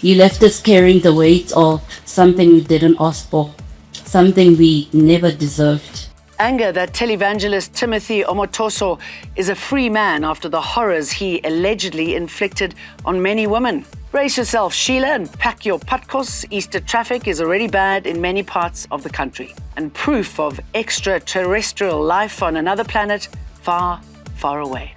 You left us carrying the weight of something we didn't ask for, something we never deserved. Anger that televangelist Timothy Omotoso is a free man after the horrors he allegedly inflicted on many women. Brace yourself, Sheila, and pack your patkos. Easter traffic is already bad in many parts of the country. And proof of extraterrestrial life on another planet far, far away.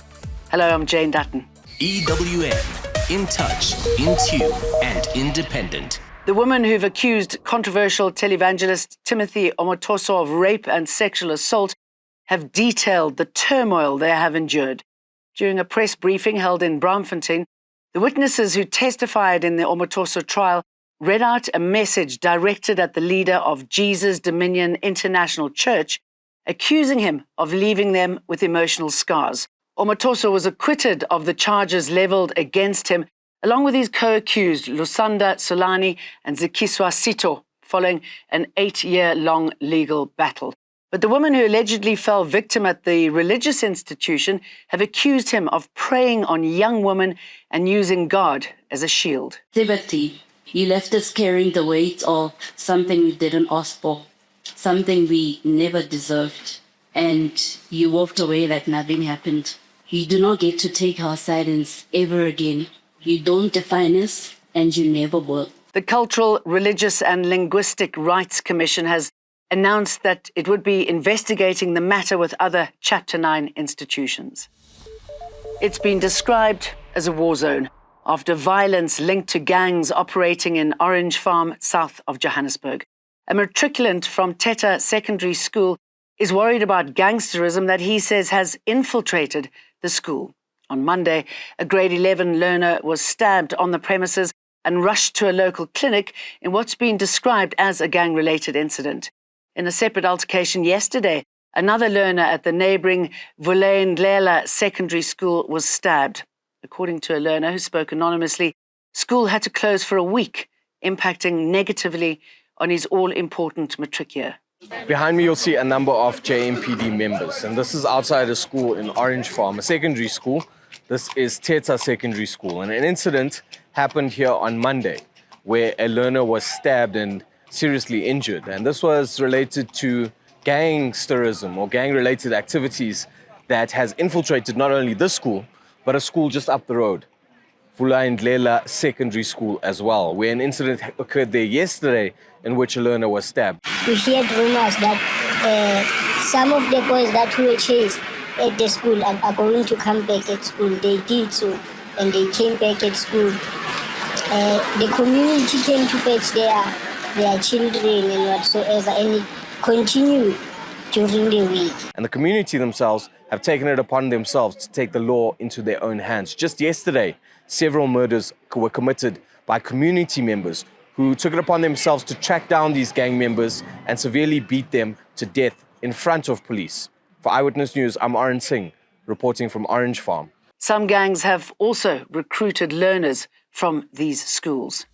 Hello, I'm Jane Dutton. EWN, in touch, in tune, and independent. The women who've accused controversial televangelist Timothy Omotoso of rape and sexual assault have detailed the turmoil they have endured. During a press briefing held in Braamfontein, the witnesses who testified in the Omotoso trial read out a message directed at the leader of Jesus Dominion International Church, accusing him of leaving them with emotional scars. Omotoso was acquitted of the charges levelled against him, along with his co-accused Lusanda Solani and Zikiswa Sito, following an 8-year-long legal battle. But the women who allegedly fell victim at the religious institution have accused him of preying on young women and using God as a shield. Liberty, you left us carrying the weight of something we didn't ask for, something we never deserved. And you walked away like nothing happened. You do not get to take our silence ever again. You don't define us, and you never will. The Cultural, Religious and Linguistic Rights Commission has announced that it would be investigating the matter with other Chapter 9 institutions. It's been described as a war zone after violence linked to gangs operating in Orange Farm, south of Johannesburg. A matriculant from Teta Secondary School is worried about gangsterism that he says has infiltrated the school. On Monday, a grade 11 learner was stabbed on the premises and rushed to a local clinic in what's been described as a gang-related incident. In a separate altercation yesterday, another learner at the neighbouring Vulindlela Secondary School was stabbed. According to a learner who spoke anonymously, school had to close for a week, impacting negatively on his all-important matric year. Behind me, you'll see a number of JMPD members, and this is outside a school in Orange Farm, a secondary school. This is Teta Secondary School, and an incident happened here on Monday where a learner was stabbed and seriously injured, and this was related to gangsterism or gang-related activities that has infiltrated not only this school, but a school just up the road, Vulindlela Secondary School as well, where an incident occurred there yesterday in which a learner was stabbed. We heard rumors that some of the boys that were chased at the school are going to come back at school. They did so, and they came back at school. The community came to fetch their children and whatsoever, and it continued during the week. And the community themselves have taken it upon themselves to take the law into their own hands. Just yesterday, several murders were committed by community members who took it upon themselves to track down these gang members and severely beat them to death in front of police. For Eyewitness News, I'm Arun Singh, reporting from Orange Farm. Some gangs have also recruited learners from these schools.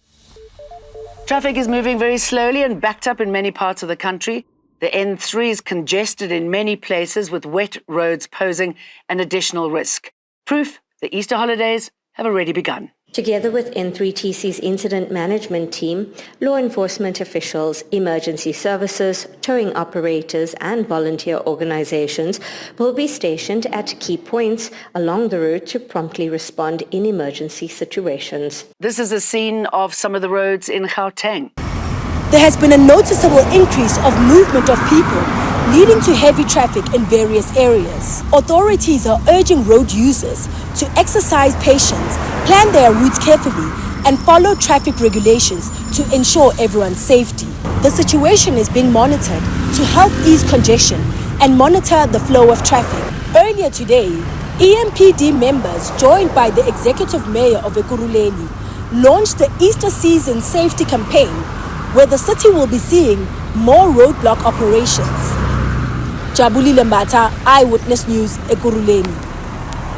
Traffic is moving very slowly and backed up in many parts of the country. The N3 is congested in many places, with wet roads posing an additional risk. Proof the Easter holidays have already begun. Together with N3TC's incident management team, law enforcement officials, emergency services, towing operators and volunteer organizations will be stationed at key points along the route to promptly respond in emergency situations. This is a scene of some of the roads in Gauteng. There has been a noticeable increase of movement of people, leading to heavy traffic in various areas. Authorities are urging road users to exercise patience, plan their routes carefully, and follow traffic regulations to ensure everyone's safety. The situation is being monitored to help ease congestion and monitor the flow of traffic. Earlier today, EMPD members, joined by the Executive Mayor of Ekurhuleni, launched the Easter season safety campaign, where the city will be seeing more roadblock operations. Jabulile Mbata, Eyewitness News, Ekurhuleni.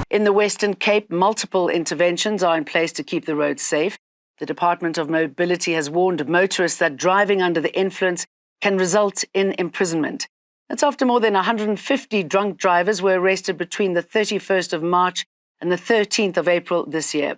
In the Western Cape, multiple interventions are in place to keep the roads safe. The Department of Mobility has warned motorists that driving under the influence can result in imprisonment. That's after more than 150 drunk drivers were arrested between the 31st of March and the 13th of April this year.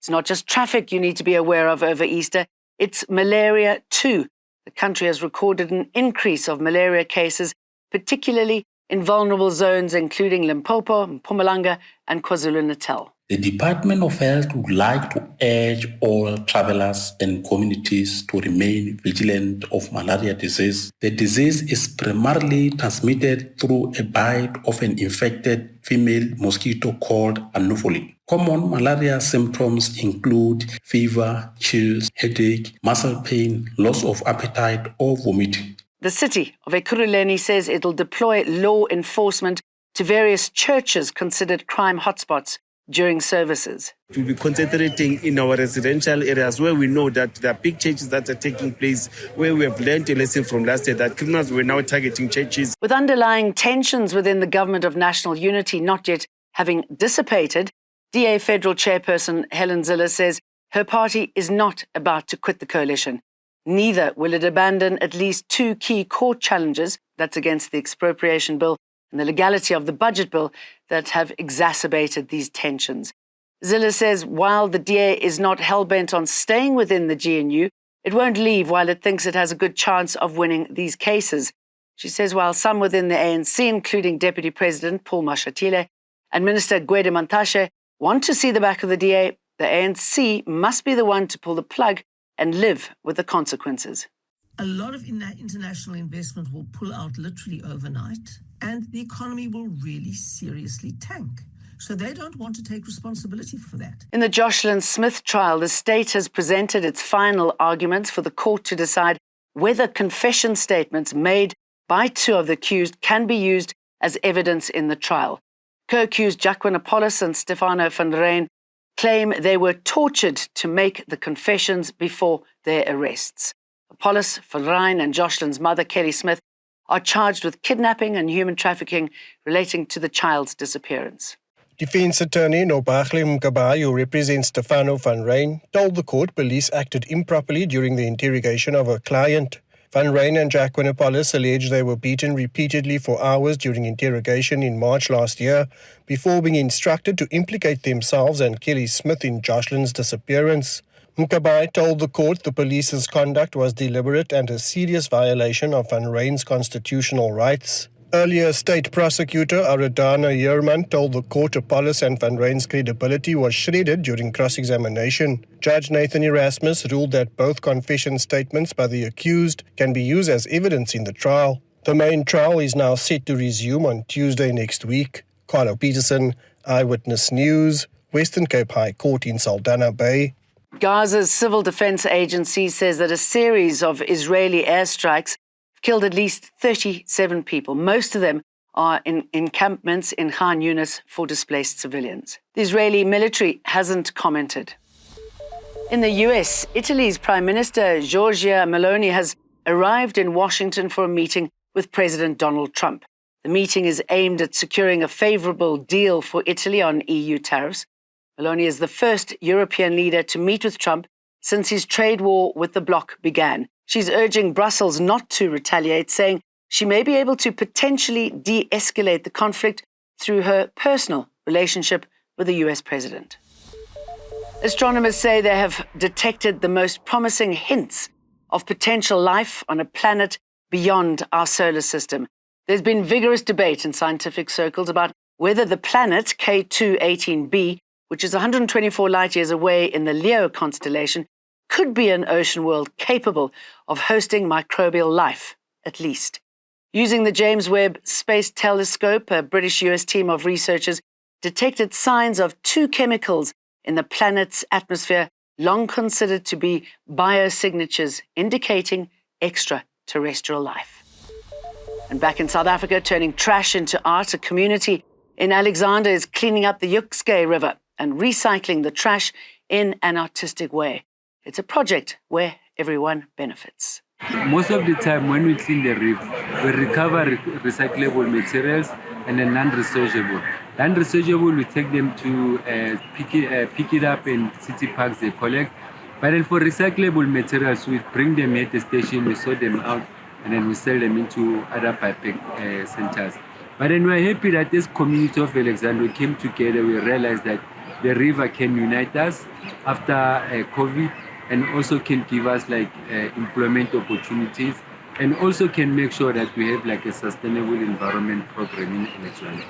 It's not just traffic you need to be aware of over Easter, it's malaria too. The country has recorded an increase of malaria cases, particularly in vulnerable zones including Limpopo, Mpumalanga and KwaZulu-Natal. The Department of Health would like to urge all travelers and communities to remain vigilant of malaria disease. The disease is primarily transmitted through a bite of an infected female mosquito called Anopheles. Common malaria symptoms include fever, chills, headache, muscle pain, loss of appetite or vomiting. The city of Ekurhuleni says it'll deploy law enforcement to various churches considered crime hotspots during services. We'll be concentrating in our residential areas where we know that there are big changes that are taking place, where we have learned a lesson from last year that criminals were now targeting churches. With underlying tensions within the government of national unity not yet having dissipated, DA Federal Chairperson Helen Zille says her party is not about to quit the coalition. Neither will it abandon at least two key court challenges, that's against the expropriation bill and the legality of the budget bill, that have exacerbated these tensions. Zille says while the DA is not hell-bent on staying within the GNU, it won't leave while it thinks it has a good chance of winning these cases. She says while some within the ANC, including Deputy President Paul Mashatile and Minister Gwede Mantashe, want to see the back of the DA, the ANC must be the one to pull the plug and live with the consequences. A lot of international investment will pull out literally overnight, and the economy will really seriously tank. So they don't want to take responsibility for that. In the Joslin Smith trial, the state has presented its final arguments for the court to decide whether confession statements made by two of the accused can be used as evidence in the trial. Co-accused Jacqueline Apollos and Stefano van Rijn claim they were tortured to make the confessions before their arrests. Apollos, van Rijn and Joslin's mother, Kelly Smith, are charged with kidnapping and human trafficking relating to the child's disappearance. Defense attorney Nobaghle Mkabayi, who represents Stefano van Rijn, told the court police acted improperly during the interrogation of her client. Van Rijn and Jacqueline Apollos allege they were beaten repeatedly for hours during interrogation in March last year before being instructed to implicate themselves and Kelly Smith in Joslin's disappearance. Mkabayi told the court the police's conduct was deliberate and a serious violation of Van Rijn's constitutional rights. Earlier, State Prosecutor Aradana Yearman told the court Apollos and Van Rijn's credibility was shredded during cross-examination. Judge Nathan Erasmus ruled that both confession statements by the accused can be used as evidence in the trial. The main trial is now set to resume on Tuesday next week. Carlo Peterson, Eyewitness News, Western Cape High Court in Saldanha Bay. Gaza's civil defense agency says that a series of Israeli airstrikes killed at least 37 people. Most of them are in encampments in Khan Yunis for displaced civilians. The Israeli military hasn't commented. In the US, Italy's Prime Minister Giorgia Meloni has arrived in Washington for a meeting with President Donald Trump. The meeting is aimed at securing a favorable deal for Italy on EU tariffs. Meloni is the first European leader to meet with Trump since his trade war with the bloc began. She's urging Brussels not to retaliate, saying she may be able to potentially de-escalate the conflict through her personal relationship with the US president. Astronomers say they have detected the most promising hints of potential life on a planet beyond our solar system. There's been vigorous debate in scientific circles about whether the planet K2-18b, which is 124 light years away in the Leo constellation, could be an ocean world capable of hosting microbial life, at least. Using the James Webb Space Telescope, a British-US team of researchers detected signs of two chemicals in the planet's atmosphere long considered to be biosignatures indicating extraterrestrial life. And back in South Africa, turning trash into art, a community in Alexander is cleaning up the Yukskay River and recycling the trash in an artistic way. It's a project where everyone benefits. Most of the time when we clean the river, we recover recyclable materials and then non-recyclable. Non-recyclable, we take them to pick it up in city parks, they collect. But then for recyclable materials, we bring them at the station, we sort them out, and then we sell them into other piping centers. But then we're happy that this community of Alexandria came together. We realized that the river can unite us after COVID, and also can give us like employment opportunities, and also can make sure that we have like a sustainable environment program in Exoplanet.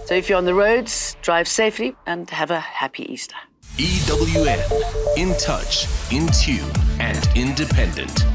So if you're on the roads, drive safely and have a happy Easter. EWN, in touch, in tune, and independent.